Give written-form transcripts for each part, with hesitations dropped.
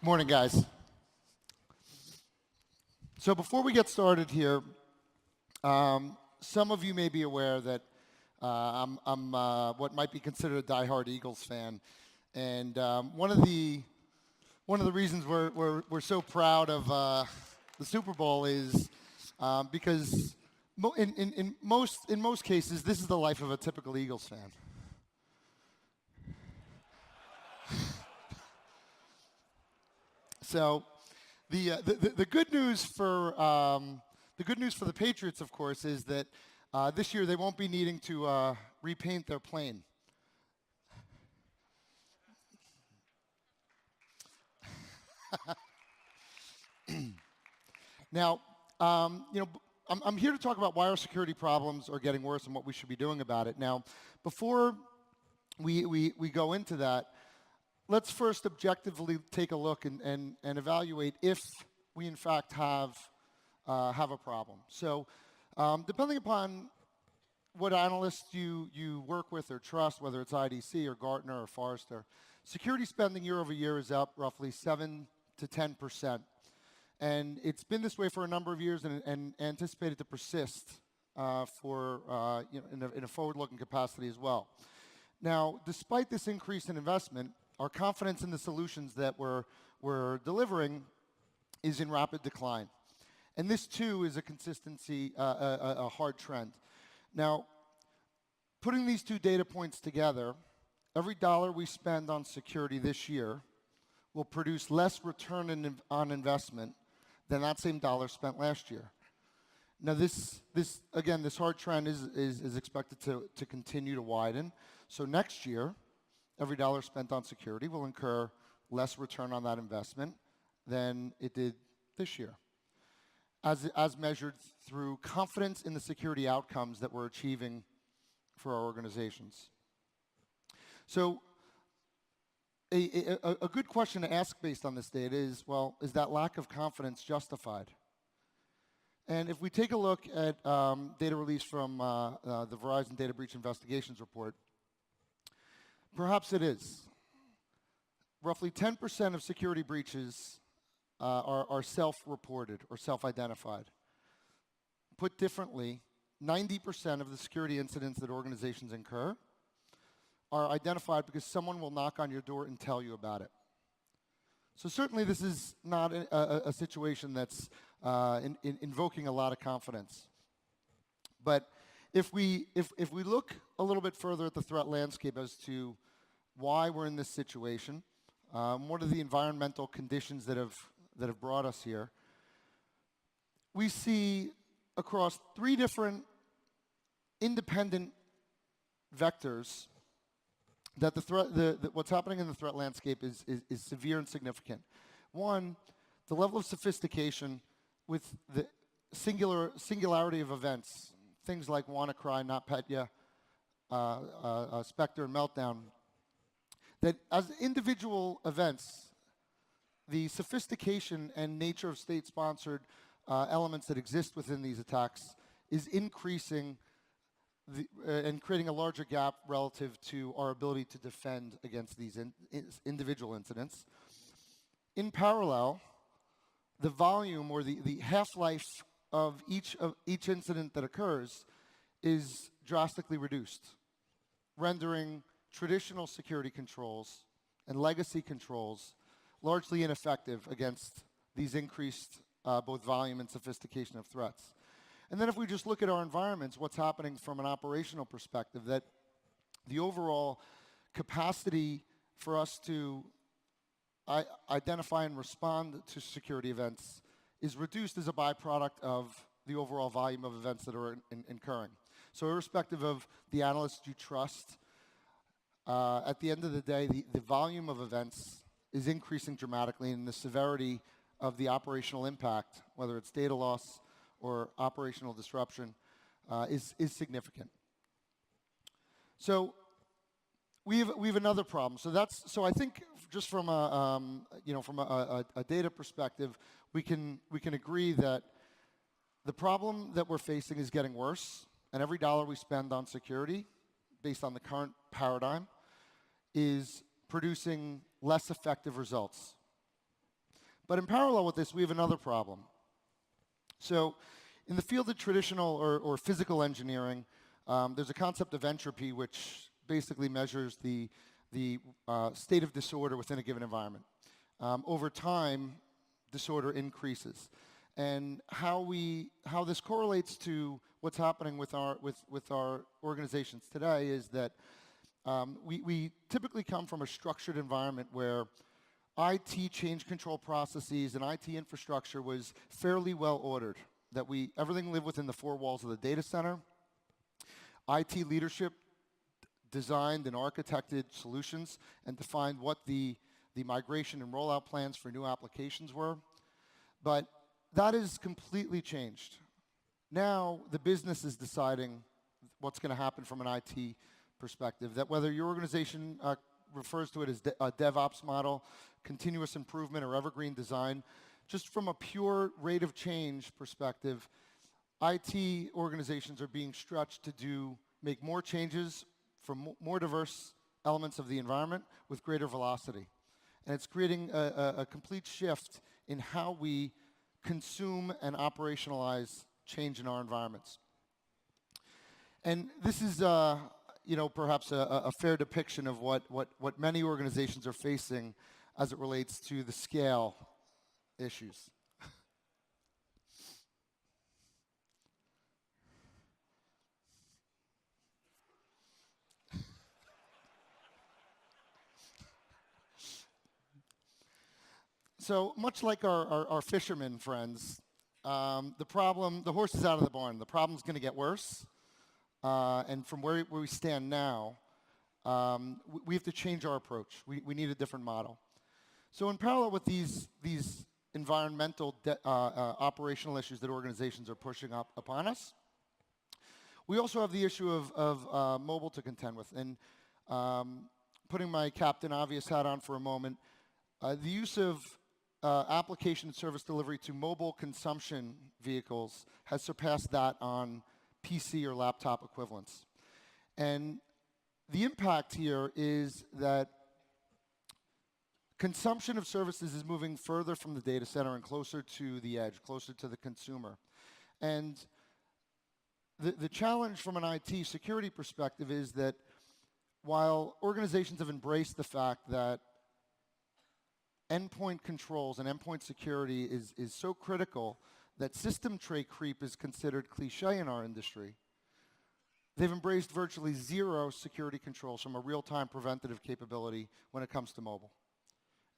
Morning, guys. So before we get started here, some of you may be aware that I'm what might be considered a diehard Eagles fan, and one of the reasons we're so proud of the Super Bowl is because in most cases this is the life of a typical Eagles fan. So the good news for the Patriots, of course, is that this year they won't be needing to repaint their plane. Now, I'm here to talk about why our security problems are getting worse and what we should be doing about it. Now, before we go into that, let's first objectively take a look and evaluate if we in fact have a problem. So, depending upon what analysts you work with or trust, whether it's IDC or Gartner or Forrester, security spending year over year is up roughly 7 to 10%, and it's been this way for a number of years and anticipated to persist in a forward-looking capacity as well. Now, despite this increase in investment, our confidence in the solutions that we're delivering is in rapid decline. And this, too, is a hard trend. Now, putting these two data points together, every dollar we spend on security this year will produce less return on investment than that same dollar spent last year. Now, this hard trend is expected to continue to widen. So next year, every dollar spent on security will incur less return on that investment than it did this year, as measured through confidence in the security outcomes that we're achieving for our organizations. So a good question to ask based on this data is, well, is that lack of confidence justified? And if we take a look at data released from the Verizon Data Breach Investigations Report, perhaps it is. Roughly 10% of security breaches are self-reported or self-identified. Put differently, 90% of the security incidents that organizations incur are identified because someone will knock on your door and tell you about it. So certainly this is not a situation that's invoking a lot of confidence. But if we look a little bit further at the threat landscape as to why we're in this situation, what are the environmental conditions that have brought us here, we see across three different independent vectors that what's happening in the threat landscape is severe and significant. One, the level of sophistication with the singularity of events, things like WannaCry, NotPetya, Spectre, and Meltdown, that as individual events, the sophistication and nature of state-sponsored elements that exist within these attacks is increasing and creating a larger gap relative to our ability to defend against these individual incidents. In parallel, the volume or the half-life of each incident that occurs is drastically reduced, rendering traditional security controls and legacy controls largely ineffective against these increased both volume and sophistication of threats. And then if we just look at our environments, what's happening from an operational perspective, that the overall capacity for us to identify and respond to security events is reduced as a byproduct of the overall volume of events that are occurring. So irrespective of the analysts you trust, at the end of the day, the volume of events is increasing dramatically, and the severity of the operational impact, whether it's data loss or operational disruption, is significant. So we have another problem. So I think just from a data perspective, we can agree that the problem that we're facing is getting worse, and every dollar we spend on security, based on the current paradigm, is producing less effective results. But in parallel with this, we have another problem. So in the field of traditional or physical engineering, there's a concept of entropy, which basically measures the state of disorder within a given environment. Over time, disorder increases. And how this correlates to what's happening with our organizations today is that we typically come from a structured environment where IT change control processes and IT infrastructure was fairly well ordered. That everything lived within the four walls of the data center. IT leadership designed and architected solutions and defined what the migration and rollout plans for new applications were. But that has completely changed. Now the business is deciding what's going to happen from an IT perspective. That whether your organization refers to it as a DevOps model, continuous improvement, or evergreen design, just from a pure rate of change perspective, IT organizations are being stretched to make more changes for more diverse elements of the environment with greater velocity. And it's creating a complete shift in how we consume and operationalize change in our environments. And this is perhaps a fair depiction of what many organizations are facing as it relates to the scale issues. So much like our fishermen friends, the horse is out of the barn. The problem's going to get worse. And from where we stand now, we have to change our approach. We need a different model. So in parallel with these environmental operational issues that organizations are pushing up upon us, we also have the issue of mobile to contend with. And putting my Captain Obvious hat on for a moment, the use of application and service delivery to mobile consumption vehicles has surpassed that on PC or laptop equivalents. And the impact here is that consumption of services is moving further from the data center and closer to the edge, closer to the consumer. And the challenge from an IT security perspective is that while organizations have embraced the fact that endpoint controls and endpoint security is so critical that system tray creep is considered cliche in our industry, they've embraced virtually zero security controls from a real-time preventative capability when it comes to mobile.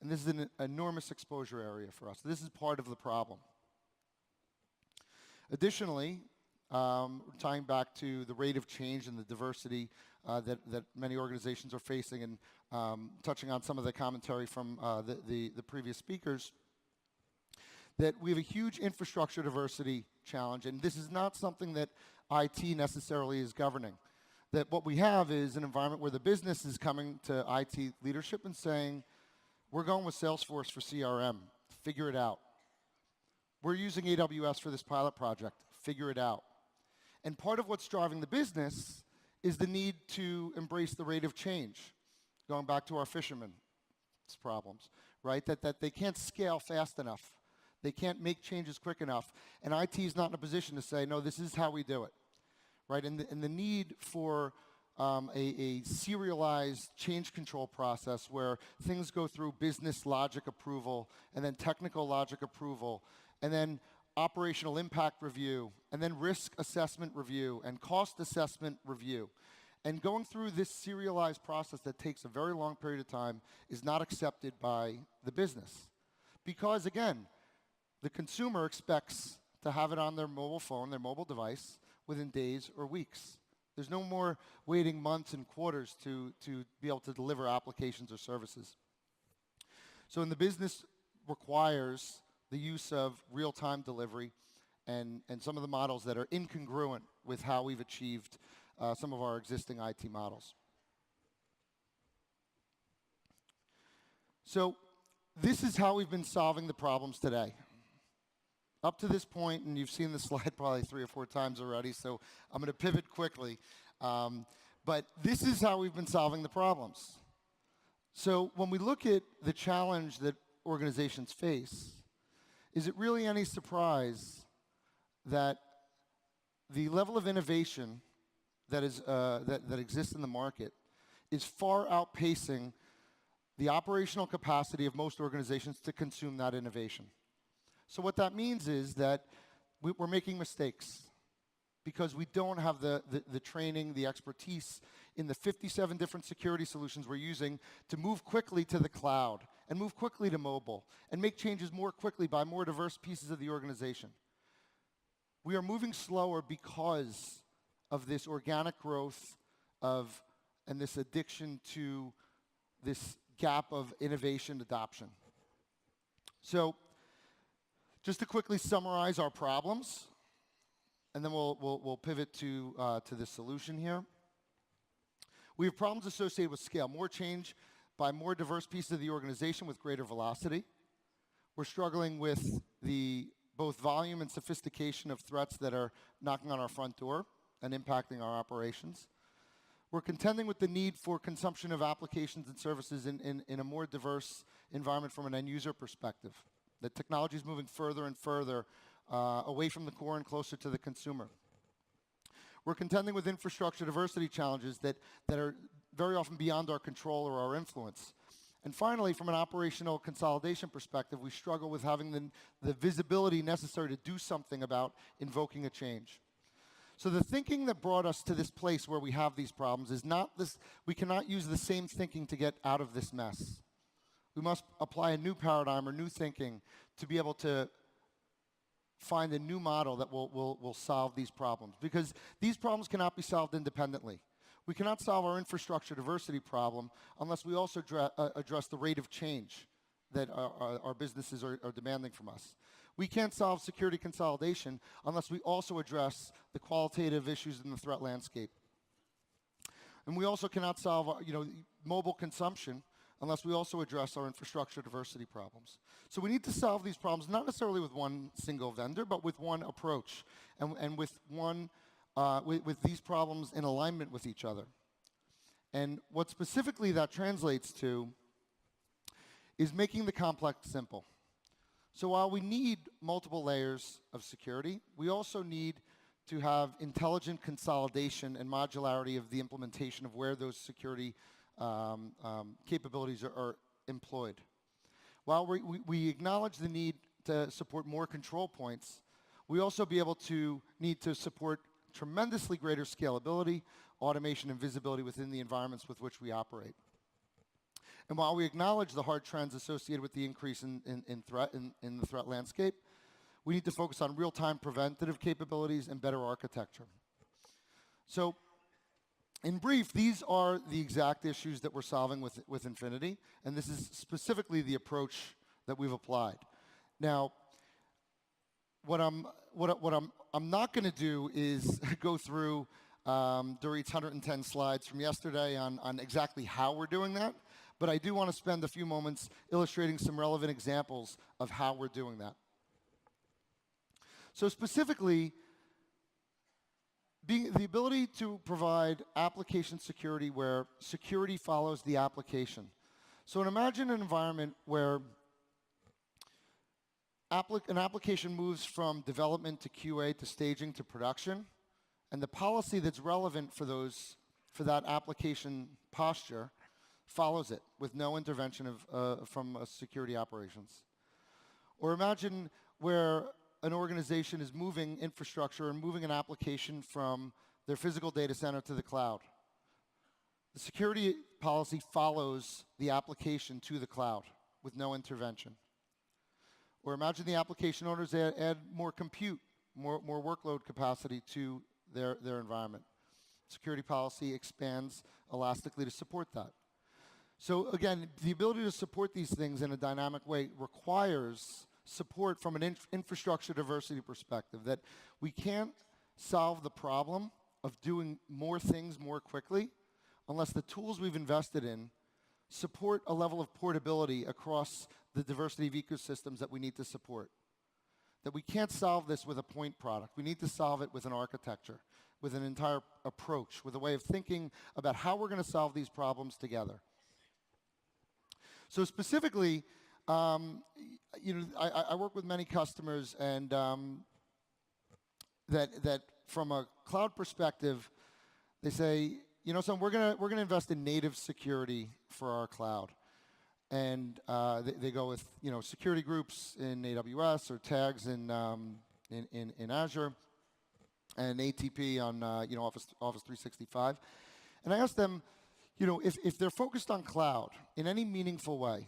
And this is an enormous exposure area for us. This is part of the problem. Additionally, tying back to the rate of change and the diversity that many organizations are facing, and touching on some of the commentary from the previous speakers, that we have a huge infrastructure diversity challenge, and this is not something that IT necessarily is governing. That what we have is an environment where the business is coming to IT leadership and saying, we're going with Salesforce for CRM, figure it out. We're using AWS for this pilot project, figure it out. And part of what's driving the business is the need to embrace the rate of change. Going back to our fishermen's problems, right? That they can't scale fast enough. They can't make changes quick enough. And IT is not in a position to say, no, this is how we do it, right? And the need for a serialized change control process where things go through business logic approval and then technical logic approval and then operational impact review and then risk assessment review and cost assessment review. And going through this serialized process that takes a very long period of time is not accepted by the business. Because again, the consumer expects to have it on their mobile phone, their mobile device, within days or weeks. There's no more waiting months and quarters to be able to deliver applications or services. So the business requires the use of real-time delivery and some of the models that are incongruent with how we've achieved some of our existing IT models. So this is how we've been solving the problems today. Up to this point, and you've seen this slide probably 3 or 4 times already, so I'm going to pivot quickly. But this is how we've been solving the problems. So when we look at the challenge that organizations face, is it really any surprise that the level of innovation that exists in the market is far outpacing the operational capacity of most organizations to consume that innovation? So what that means is that we're making mistakes because we don't have the training, the expertise in the 57 different security solutions we're using to move quickly to the cloud and move quickly to mobile and make changes more quickly by more diverse pieces of the organization. We are moving slower because of this organic growth and this addiction to this gap of innovation adoption. So, just to quickly summarize our problems, and then we'll pivot to the solution here. We have problems associated with scale, more change by more diverse pieces of the organization with greater velocity. We're struggling with both volume and sophistication of threats that are knocking on our front door and impacting our operations. We're contending with the need for consumption of applications and services in a more diverse environment from an end user perspective. The technology is moving further and further away from the core and closer to the consumer. We're contending with infrastructure diversity challenges that are very often beyond our control or our influence. And finally, from an operational consolidation perspective, we struggle with having the visibility necessary to do something about invoking a change. So the thinking that brought us to this place where we have these problems is not this. We cannot use the same thinking to get out of this mess. We must apply a new paradigm or new thinking to be able to find a new model that will solve these problems. Because these problems cannot be solved independently. We cannot solve our infrastructure diversity problem unless we also address the rate of change that our businesses are demanding from us. We can't solve security consolidation unless we also address the qualitative issues in the threat landscape. And we also cannot solve mobile consumption unless we also address our infrastructure diversity problems. So we need to solve these problems not necessarily with one single vendor, but with one approach and with these problems in alignment with each other. And what specifically that translates to is making the complex simple. So while we need multiple layers of security, we also need to have intelligent consolidation and modularity of the implementation of where those security capabilities are employed. While we acknowledge the need to support more control points, we also need to support tremendously greater scalability, automation, and visibility within the environments with which we operate. And while we acknowledge the hard trends associated with the increase in the threat landscape, we need to focus on real-time preventative capabilities and better architecture. So, in brief, these are the exact issues that we're solving with Infinity, and this is specifically the approach that we've applied. Now, what I'm not going to do is go through Dorit's 110 slides from yesterday on exactly how we're doing that, but I do want to spend a few moments illustrating some relevant examples of how we're doing that. So specifically, the ability to provide application security where security follows the application. So imagine an environment where an application moves from development to QA to staging to production, and the policy that's relevant for that application posture follows it with no intervention from security operations. Or imagine where an organization is moving infrastructure and moving an application from their physical data center to the cloud. The security policy follows the application to the cloud with no intervention. Or imagine the application owners add more compute, more workload capacity to their environment. Security policy expands elastically to support that. So again, the ability to support these things in a dynamic way requires support from an infrastructure diversity perspective, that we can't solve the problem of doing more things more quickly unless the tools we've invested in support a level of portability across the diversity of ecosystems that we need to support. That we can't solve this with a point product. We need to solve it with an architecture, with an entire approach, with a way of thinking about how we're going to solve these problems together. So specifically, I work with many customers, and that from a cloud perspective, they say, so we're gonna invest in native security for our cloud, and they go with security groups in AWS or tags in Azure, and ATP on Office 365, and I asked them, if they're focused on cloud in any meaningful way,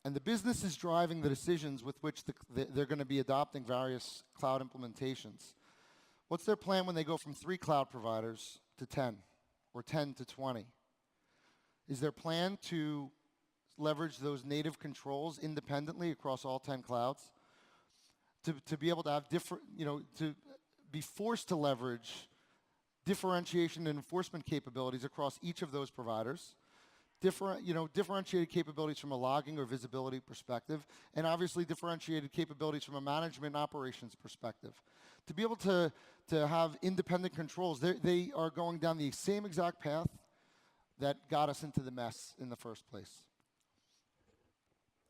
and the business is driving the decisions with which they're going to be adopting various cloud implementations, what's their plan when they go from 3 cloud providers to 10 or 10 to 20? Is their plan to leverage those native controls independently across all 10 clouds? To be able to have different, to be forced to leverage differentiation and enforcement capabilities across each of those providers, differentiated capabilities from a logging or visibility perspective, and obviously differentiated capabilities from a management and operations perspective. To be able to have independent controls, they are going down the same exact path that got us into the mess in the first place.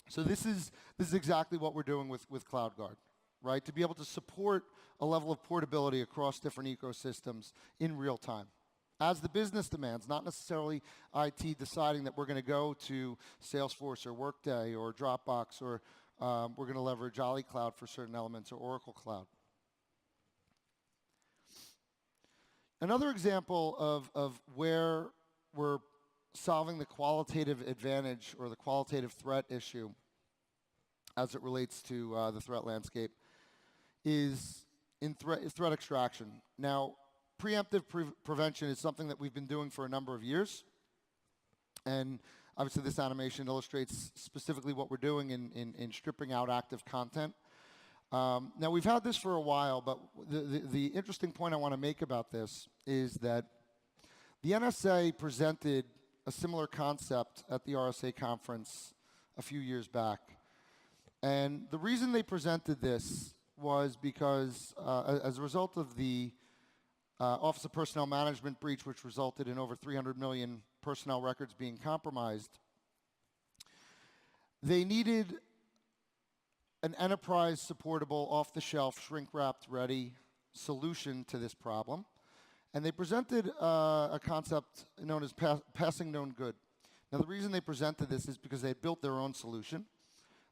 So this is exactly what we're doing with CloudGuard, right? To be able to support a level of portability across different ecosystems in real time, as the business demands, not necessarily IT deciding that we're going to go to Salesforce or Workday or Dropbox, or we're going to leverage Ali Cloud for certain elements, or Oracle Cloud. Another example of where we're solving the qualitative advantage or the qualitative threat issue as it relates to the threat landscape is in threat extraction. Now, preemptive prevention is something that we've been doing for a number of years, and obviously this animation illustrates specifically what we're doing in stripping out active content. Now, we've had this for a while, but the interesting point I want to make about this is that the NSA presented a similar concept at the RSA conference a few years back. And the reason they presented this was because as a result of the Office of Personnel Management breach, which resulted in over 300 million personnel records being compromised, they needed an enterprise-supportable, off-the-shelf, shrink-wrapped, ready solution to this problem. And they presented a concept known as passing known good. Now, the reason they presented this is because they had built their own solution.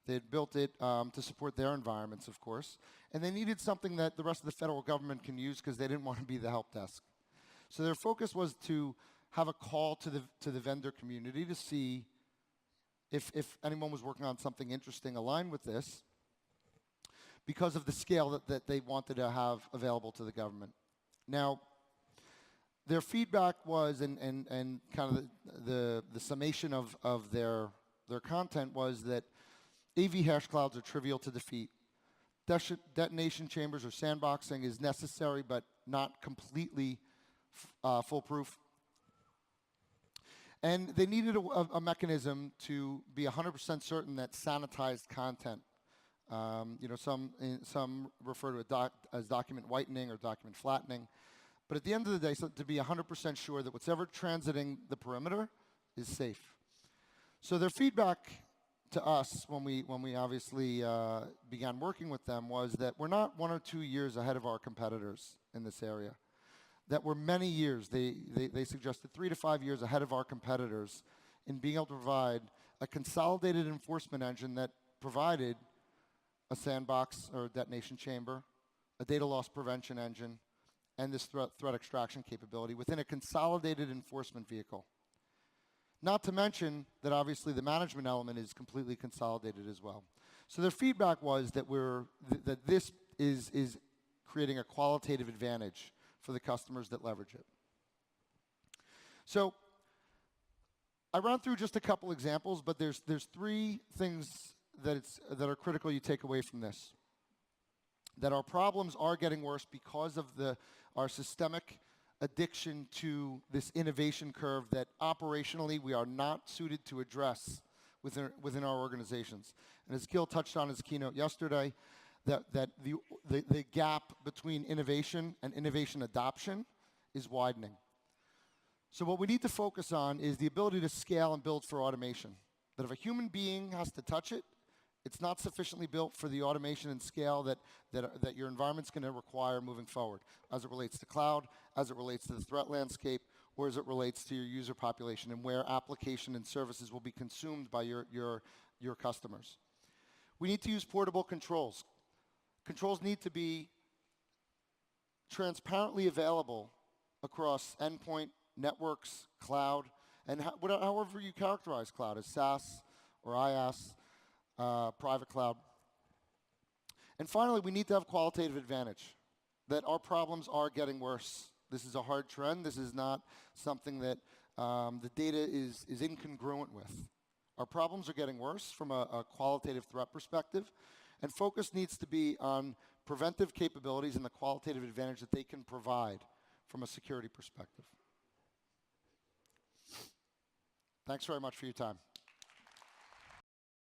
They had built it to support their environments, of course. And they needed something that the rest of the federal government can use because they didn't want to be the help desk. So their focus was to have a call to the vendor community to see if anyone was working on something interesting aligned with this, because of the scale that they wanted to have available to the government. Now, their feedback was, and kind of the summation of their content was that AV hash clouds are trivial to defeat. Detonation chambers or sandboxing is necessary, but not completely foolproof. And they needed a mechanism to be 100% certain that sanitized content, some refer to it as document whitening or document flattening, but at the end of the day, so to be 100% sure that what's ever transiting the perimeter is safe. So their feedback to us when we obviously began working with them was that we're not 1 or 2 years ahead of our competitors in this area. That we're many years, they suggested 3 to 5 years ahead of our competitors in being able to provide a consolidated enforcement engine that provided a sandbox or a detonation chamber, a data loss prevention engine, and this threat extraction capability within a consolidated enforcement vehicle. Not to mention that obviously the management element is completely consolidated as well. So their feedback was that that this is creating a qualitative advantage for the customers that leverage it. So I ran through just a couple examples, but there's 3 things that are critical you take away from this. That our problems are getting worse because of our systemic addiction to this innovation curve that operationally we are not suited to address within our organizations. And as Gil touched on his keynote yesterday, that the gap between innovation and innovation adoption is widening. So what we need to focus on is the ability to scale and build for automation. That if a human being has to touch it, It's not sufficiently built for the automation and scale that your environment's going to require moving forward, as it relates to cloud, as it relates to the threat landscape, or as it relates to your user population and where application and services will be consumed by your customers. We need to use portable controls. Controls need to be transparently available across endpoint, networks, cloud, and however you characterize cloud, as SaaS or IaaS, private cloud. And finally, we need to have qualitative advantage, that our problems are getting worse. This is a hard trend. This is not something that the data is incongruent with. Our problems are getting worse from a qualitative threat perspective, and focus needs to be on preventive capabilities and the qualitative advantage that they can provide from a security perspective. Thanks very much for your time.